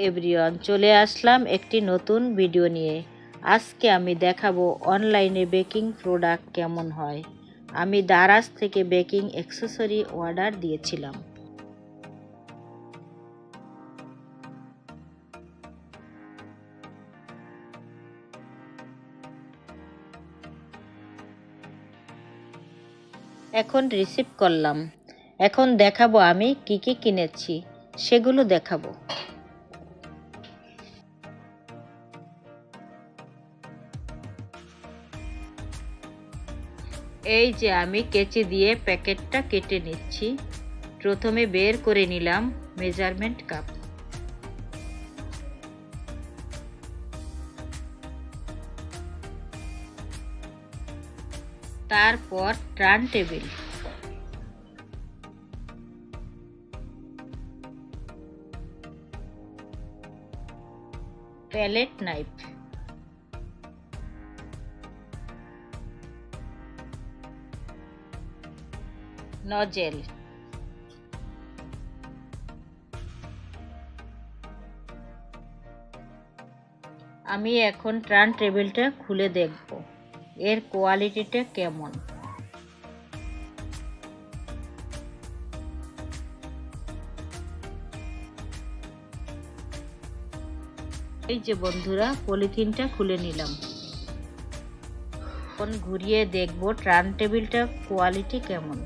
Everyone, চলে আসলাম একটি নতুন ভিডিও নিয়ে। আজকে আমি দেখাবো অনলাইনে বেকিং প্রোডাক্ট কেমন হয়। আমি দারাজ থেকে বেকিং অ্যাক্সেসরি অর্ডার দিয়েছিলাম। এখন রিসিভ করলাম। এখন দেখাবো আমি কি কি কিনেছি, সেগুলো দেখাবো। এই যে আমি কেচি দিয়ে প্যাকেটটা কেটে নিচ্ছি। প্রথমে বের করে নিলাম মেজারমেন্ট কাপ। তারপর turn table, palette knife, nozzle, আমি এখন টার্ন টেবিলটা খুলে দেখব এর কোয়ালিটিটা কেমন। এই যে বন্ধুরা, পলিথিনটা খুলে নিলাম। এখন ঘুরিয়ে দেখব টার্ন টেবিলটা কোয়ালিটি কেমন।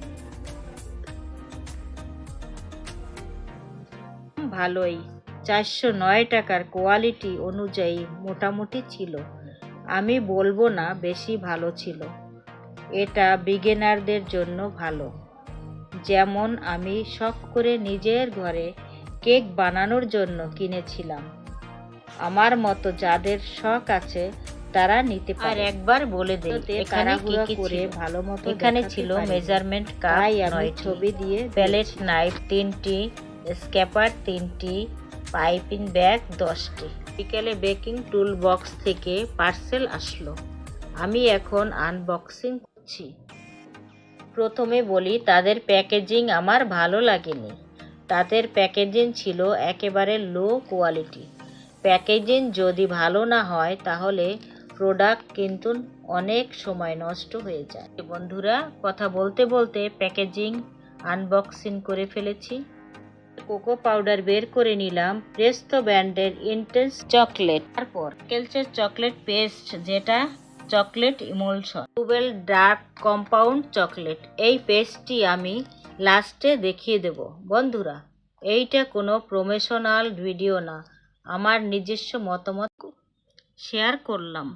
ভালোই, 409 টাকার কোয়ালিটি অনুযায়ী মোটামুটি ছিল। আমি বলবো না বেশি ভালো ছিল। এটা বিগিনারদের জন্য ভালো। যেমন আমি শখ করে নিজের ঘরে কেক বানানোর জন্য কিনেছিলাম। আমার মতো যাদের শখ আছে তারা নিতে পারে। আর একবার বলে দেই, এখানে কি কি করে ভালো মতো এখানে ছিল মেজারমেন্ট কাপ, আমি ছবি দিয়ে প্যালেট নাইফ 3টি, স্ক্যাপার 3টি, পাইপিং ব্যাগ 10টি। বিকেলে বেকিং টুল বক্স থেকে পার্সেল আসলো। আমি এখন আনবক্সিং করছি। প্রথমে বলি, তাদের প্যাকেজিং আমার ভালো লাগেনি। তাদের প্যাকেজিং ছিল একেবারে লো কোয়ালিটি। প্যাকেজিং যদি ভালো না হয় তাহলে প্রোডাক্ট কিন্তু অনেক সময় নষ্ট হয়ে যায়। বন্ধুরা, কথা বলতে বলতে প্যাকেজিং আনবক্সিং করে ফেলেছি। কোকো পাউডার বের করে নিলাম, প্রেস্তো ব্র্যান্ডের ইন্টেন্স চকলেট। তারপর কেলচের চকলেট পেস্ট, যেটা চকলেট ইমলশন, টুবেল ডার্ক কম্পাউন্ড চকলেট। এই পেস্টটি আমি লাস্টে দেখিয়ে দেব। বন্ধুরা, এইটা কোনো প্রমোশনাল ভিডিও না, আমার নিজস্ব মতামত শেয়ার করলাম।